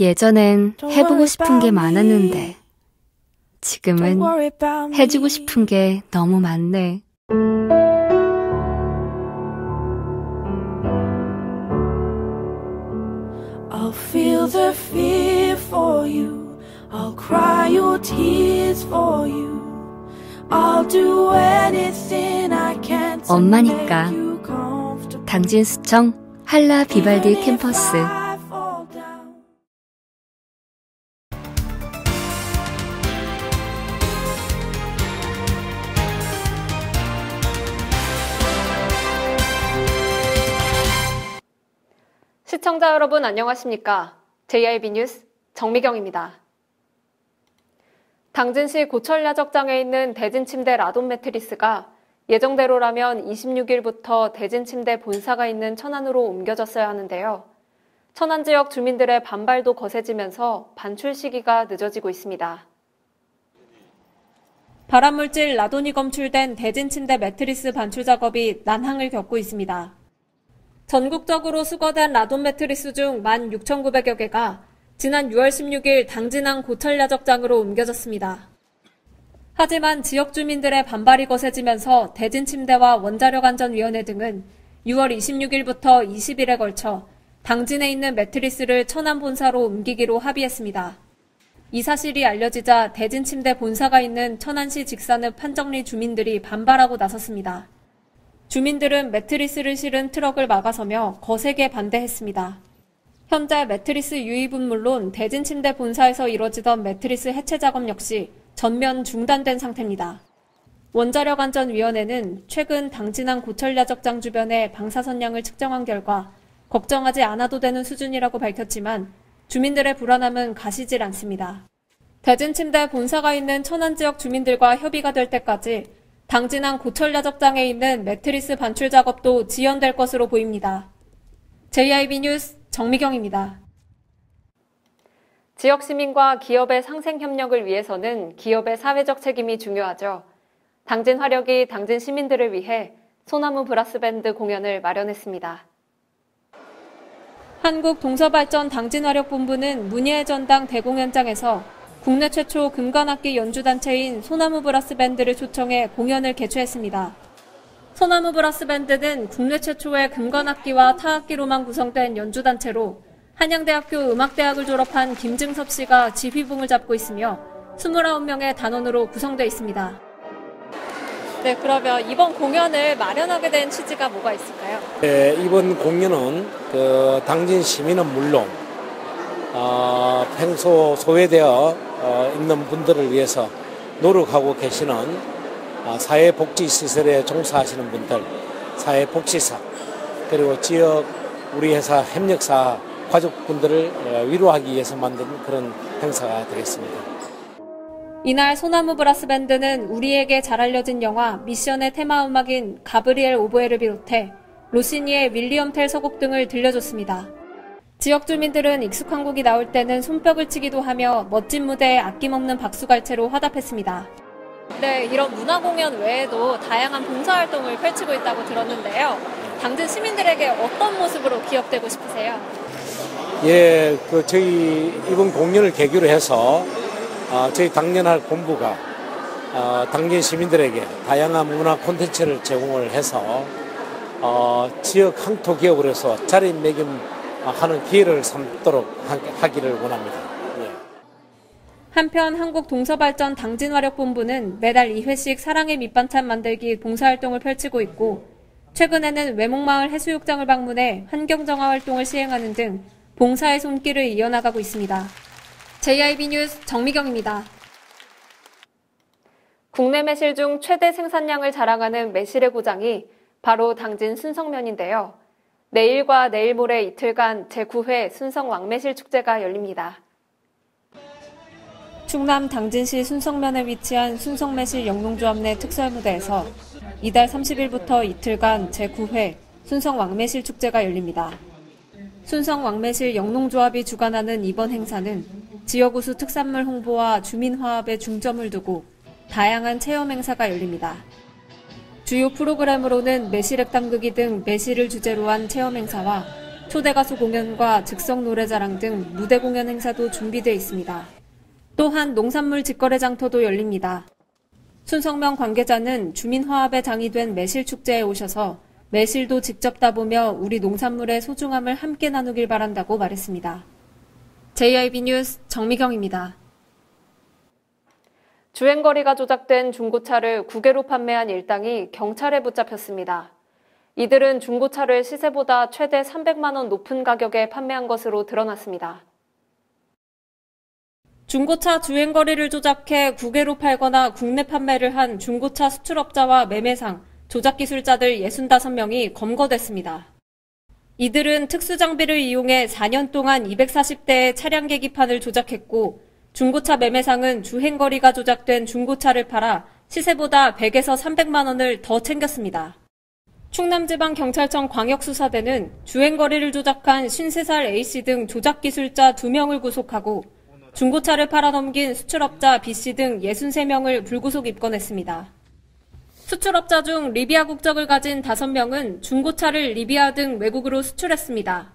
예전엔 해보고 싶은 게 많았는데 지금은 해주고 싶은 게 너무 많네. I'll feel the fear for you. I'll cry your tears for you. I'll do anything I can to 엄마니까. make you comfortable. 당진수청 한라 비발디 캠퍼스. 시청자 여러분 안녕하십니까? JIB 뉴스 정미경입니다. 당진시 고철야적장에 있는 대진침대 라돈 매트리스가 예정대로라면 26일부터 대진침대 본사가 있는 천안으로 옮겨졌어야 하는데요. 천안 지역 주민들의 반발도 거세지면서 반출 시기가 늦어지고 있습니다. 발암물질 라돈이 검출된 대진침대 매트리스 반출 작업이 난항을 겪고 있습니다. 전국적으로 수거된 라돈 매트리스 중 16,900여 개가 지난 6월 16일 당진항 고철야적장으로 옮겨졌습니다. 하지만 지역 주민들의 반발이 거세지면서 대진침대와 원자력안전위원회 등은 6월 26일부터 20일에 걸쳐 당진에 있는 매트리스를 천안 본사로 옮기기로 합의했습니다. 이 사실이 알려지자 대진침대 본사가 있는 천안시 직산읍 판정리 주민들이 반발하고 나섰습니다. 주민들은 매트리스를 실은 트럭을 막아서며 거세게 반대했습니다. 현재 매트리스 유입은 물론 대진침대 본사에서 이뤄지던 매트리스 해체 작업 역시 전면 중단된 상태입니다. 원자력안전위원회는 최근 당진항 고철야적장 주변의 방사선량을 측정한 결과 걱정하지 않아도 되는 수준이라고 밝혔지만 주민들의 불안함은 가시질 않습니다. 대진침대 본사가 있는 천안 지역 주민들과 협의가 될 때까지 당진항 고철야적장에 있는 매트리스 반출 작업도 지연될 것으로 보입니다. JIB 뉴스 정미경입니다. 지역 시민과 기업의 상생 협력을 위해서는 기업의 사회적 책임이 중요하죠. 당진 화력이 당진 시민들을 위해 소나무 브라스밴드 공연을 마련했습니다. 한국동서발전 당진화력본부는 문예의 전당 대공연장에서 국내 최초 금관악기 연주단체인 소나무 브라스밴드를 초청해 공연을 개최했습니다. 소나무 브라스밴드는 국내 최초의 금관악기와 타악기로만 구성된 연주단체로 한양대학교 음악대학을 졸업한 김증섭 씨가 지휘봉을 잡고 있으며 29명의 단원으로 구성되어 있습니다. 네, 그러면 이번 공연을 마련하게 된 취지가 뭐가 있을까요? 네, 이번 공연은 당진 시민은 물론 평소 소외되어 있는 분들을 위해서 노력하고 계시는 사회복지시설에 종사하시는 분들, 사회복지사, 그리고 지역 우리 회사 협력사 가족분들을 위로하기 위해서 만든 그런 행사가 되겠습니다. 이날 소나무 브라스밴드는 우리에게 잘 알려진 영화 미션의 테마 음악인 가브리엘 오보에를 비롯해 로시니의 윌리엄 텔 서곡 등을 들려줬습니다. 지역 주민들은 익숙한 곡이 나올 때는 손뼉을 치기도 하며 멋진 무대에 아낌없는 박수갈채로 화답했습니다. 네, 이런 문화공연 외에도 다양한 봉사활동을 펼치고 있다고 들었는데요. 당진 시민들에게 어떤 모습으로 기억되고 싶으세요? 예, 저희 이번 공연을 계기로 해서 저희 당진할 본부가 당진 시민들에게 다양한 문화 콘텐츠를 제공을 해서 지역 항토 기업으로서 자리매김하는 기회를 삼도록 하기를 원합니다. 예. 한편 한국동서발전 당진화력본부는 매달 2회씩 사랑의 밑반찬 만들기 봉사활동을 펼치고 있고 최근에는 외목마을 해수욕장을 방문해 환경정화 활동을 시행하는 등 봉사의 손길을 이어나가고 있습니다. JIB 뉴스 정미경입니다. 국내 매실 중 최대 생산량을 자랑하는 매실의 고장이 바로 당진 순성면인데요. 내일과 내일 모레 이틀간 제9회 순성 왕매실 축제가 열립니다. 충남 당진시 순성면에 위치한 순성매실 영농조합 내 특설무대에서 이달 30일부터 이틀간 제9회 순성 왕매실 축제가 열립니다. 순성 왕매실 영농조합이 주관하는 이번 행사는 지역 우수 특산물 홍보와 주민 화합에 중점을 두고 다양한 체험 행사가 열립니다. 주요 프로그램으로는 매실액 담그기 등 매실을 주제로 한 체험 행사와 초대 가수 공연과 즉석 노래자랑 등 무대 공연 행사도 준비되어 있습니다. 또한 농산물 직거래 장터도 열립니다. 손성명 관계자는 주민화합의 장이 된 매실축제에 오셔서 매실도 직접 따보며 우리 농산물의 소중함을 함께 나누길 바란다고 말했습니다. JIB 뉴스 정미경입니다. 주행거리가 조작된 중고차를 국외로 판매한 일당이 경찰에 붙잡혔습니다. 이들은 중고차를 시세보다 최대 300만 원 높은 가격에 판매한 것으로 드러났습니다. 중고차 주행거리를 조작해 국외로 팔거나 국내 판매를 한 중고차 수출업자와 매매상, 조작기술자들 65명이 검거됐습니다. 이들은 특수장비를 이용해 4년 동안 240대의 차량 계기판을 조작했고 중고차 매매상은 주행거리가 조작된 중고차를 팔아 시세보다 100에서 300만 원을 더 챙겼습니다. 충남지방경찰청 광역수사대는 주행거리를 조작한 53살 A씨 등 조작기술자 2명을 구속하고 중고차를 팔아넘긴 수출업자 B씨 등 63명을 불구속 입건했습니다. 수출업자 중 리비아 국적을 가진 5명은 중고차를 리비아 등 외국으로 수출했습니다.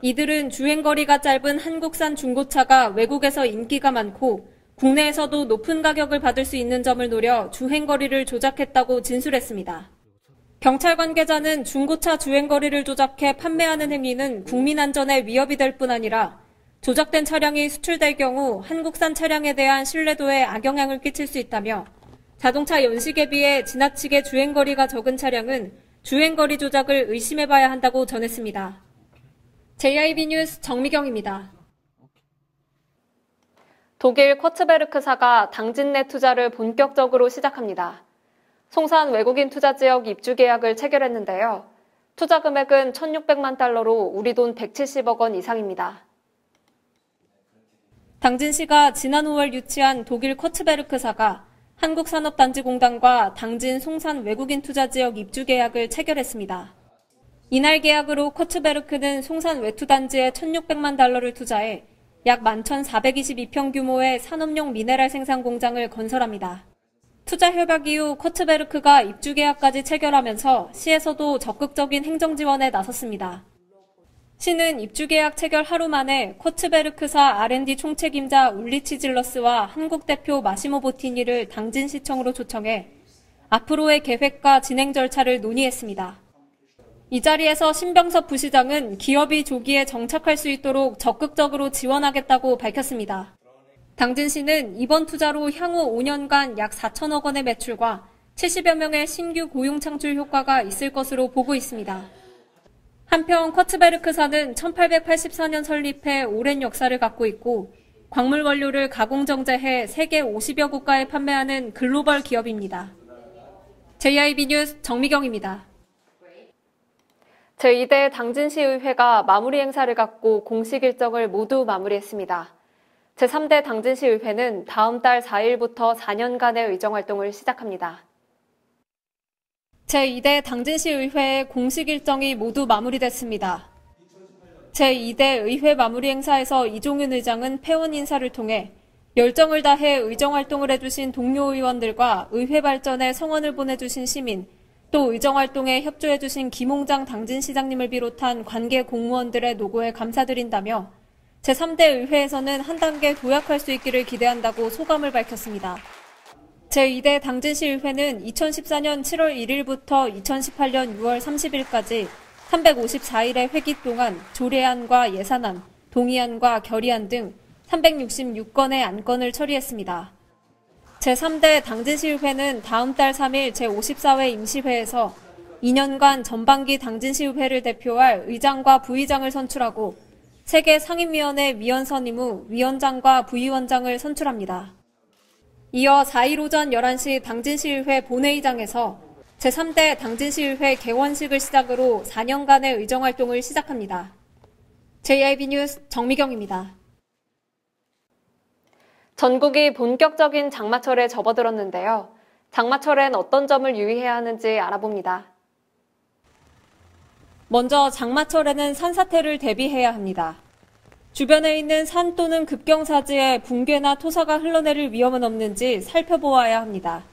이들은 주행거리가 짧은 한국산 중고차가 외국에서 인기가 많고 국내에서도 높은 가격을 받을 수 있는 점을 노려 주행거리를 조작했다고 진술했습니다. 경찰 관계자는 중고차 주행거리를 조작해 판매하는 행위는 국민 안전에 위협이 될 뿐 아니라 조작된 차량이 수출될 경우 한국산 차량에 대한 신뢰도에 악영향을 끼칠 수 있다며 자동차 연식에 비해 지나치게 주행거리가 적은 차량은 주행거리 조작을 의심해봐야 한다고 전했습니다. JIB 뉴스 정미경입니다. 독일 쿼츠베르크사가 당진 내 투자를 본격적으로 시작합니다. 송산 외국인 투자 지역 입주 계약을 체결했는데요. 투자 금액은 1,600만 달러로 우리 돈 170억 원 이상입니다. 당진시가 지난 5월 유치한 독일 쿼츠베르크사가 한국산업단지공단과 당진 송산 외국인 투자 지역 입주 계약을 체결했습니다. 이날 계약으로 쿼츠베르크는 송산 외투단지에 1,600만 달러를 투자해 약 11,422평 규모의 산업용 미네랄 생산 공장을 건설합니다. 투자 협약 이후 쿼츠베르크가 입주 계약까지 체결하면서 시에서도 적극적인 행정 지원에 나섰습니다. 시는 입주 계약 체결 하루 만에 쿼츠베르크사 R&D 총책임자 울리치 질러스와 한국 대표 마시모 보티니를 당진시청으로 초청해 앞으로의 계획과 진행 절차를 논의했습니다. 이 자리에서 신병섭 부시장은 기업이 조기에 정착할 수 있도록 적극적으로 지원하겠다고 밝혔습니다. 당진시는 이번 투자로 향후 5년간 약 4천억 원의 매출과 70여 명의 신규 고용 창출 효과가 있을 것으로 보고 있습니다. 한편 쿼츠베르크사는 1884년 설립해 오랜 역사를 갖고 있고 광물 원료를 가공 정제해 세계 50여 국가에 판매하는 글로벌 기업입니다. JIB 뉴스 정미경입니다. 제2대 당진시의회가 마무리 행사를 갖고 공식 일정을 모두 마무리했습니다. 제3대 당진시의회는 다음 달 4일부터 4년간의 의정활동을 시작합니다. 제2대 당진시의회의 공식 일정이 모두 마무리됐습니다. 제2대 의회 마무리 행사에서 이종윤 의장은 폐원 인사를 통해 열정을 다해 의정활동을 해주신 동료 의원들과 의회 발전에 성원을 보내주신 시민, 또 의정활동에 협조해주신 김홍장 당진시장님을 비롯한 관계 공무원들의 노고에 감사드린다며 제3대 의회에서는 한 단계 도약할 수 있기를 기대한다고 소감을 밝혔습니다. 제2대 당진시의회는 2014년 7월 1일부터 2018년 6월 30일까지 354일의 회기 동안 조례안과 예산안, 동의안과 결의안 등 366건의 안건을 처리했습니다. 제3대 당진시의회는 다음 달 3일 제54회 임시회에서 2년간 전반기 당진시의회를 대표할 의장과 부의장을 선출하고 세계 상임위원회 위원 선임 후 위원장과 부위원장을 선출합니다. 이어 4일 오전 11시 당진시의회 본회의장에서 제3대 당진시의회 개원식을 시작으로 4년간의 의정활동을 시작합니다. JIB 뉴스 정미경입니다. 전국이 본격적인 장마철에 접어들었는데요. 장마철엔 어떤 점을 유의해야 하는지 알아봅니다. 먼저 장마철에는 산사태를 대비해야 합니다. 주변에 있는 산 또는 급경사지에 붕괴나 토사가 흘러내릴 위험은 없는지 살펴보아야 합니다.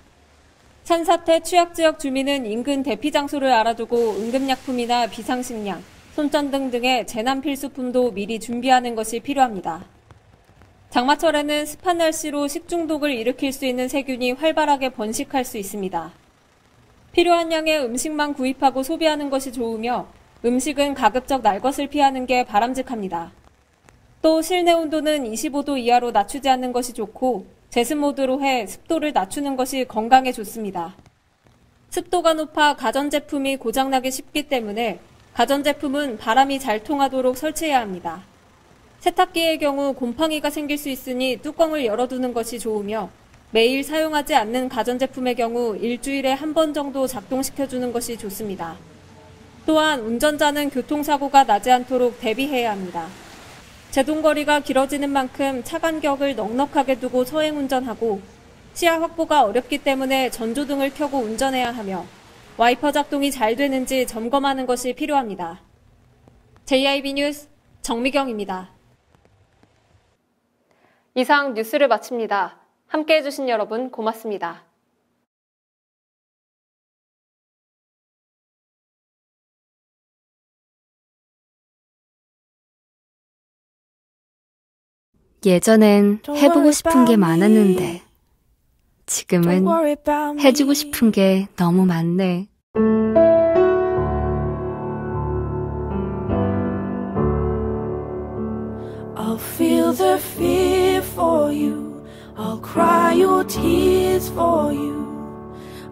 산사태 취약지역 주민은 인근 대피 장소를 알아두고 응급약품이나 비상식량, 손전등 등의 재난 필수품도 미리 준비하는 것이 필요합니다. 장마철에는 습한 날씨로 식중독을 일으킬 수 있는 세균이 활발하게 번식할 수 있습니다. 필요한 양의 음식만 구입하고 소비하는 것이 좋으며 음식은 가급적 날 것을 피하는 게 바람직합니다. 또 실내 온도는 25도 이하로 낮추지 않는 것이 좋고 제습 모드로 해 습도를 낮추는 것이 건강에 좋습니다. 습도가 높아 가전제품이 고장나기 쉽기 때문에 가전제품은 바람이 잘 통하도록 설치해야 합니다. 세탁기의 경우 곰팡이가 생길 수 있으니 뚜껑을 열어두는 것이 좋으며 매일 사용하지 않는 가전제품의 경우 일주일에 한 번 정도 작동시켜주는 것이 좋습니다. 또한 운전자는 교통사고가 나지 않도록 대비해야 합니다. 제동거리가 길어지는 만큼 차 간격을 넉넉하게 두고 서행운전하고 시야 확보가 어렵기 때문에 전조등을 켜고 운전해야 하며 와이퍼 작동이 잘 되는지 점검하는 것이 필요합니다. JIB 뉴스 정미경입니다. 이상 뉴스를 마칩니다. 함께해 주신 여러분 고맙습니다. 예전엔 해보고 싶은 게 많았는데 지금은 해주고 싶은 게 너무 많네. I'll feel the fear for you. I'll cry your tears for you.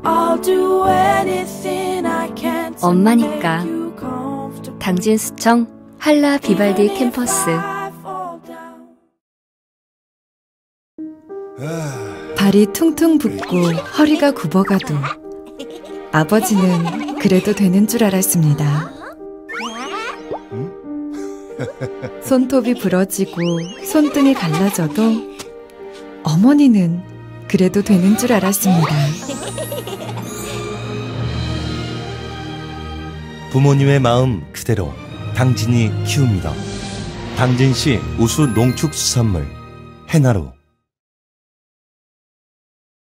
I'll do anything I can to 엄마니까. make you comfortable. 당진수청 한라 비발디 캠퍼스. 발이 퉁퉁 붓고 허리가 굽어가도 아버지는 그래도 되는 줄 알았습니다. 손톱이 부러지고 손등이 갈라져도 어머니는 그래도 되는 줄 알았습니다. 부모님의 마음 그대로 당진이 키웁니다. 당진시 우수 농축수산물 해나루.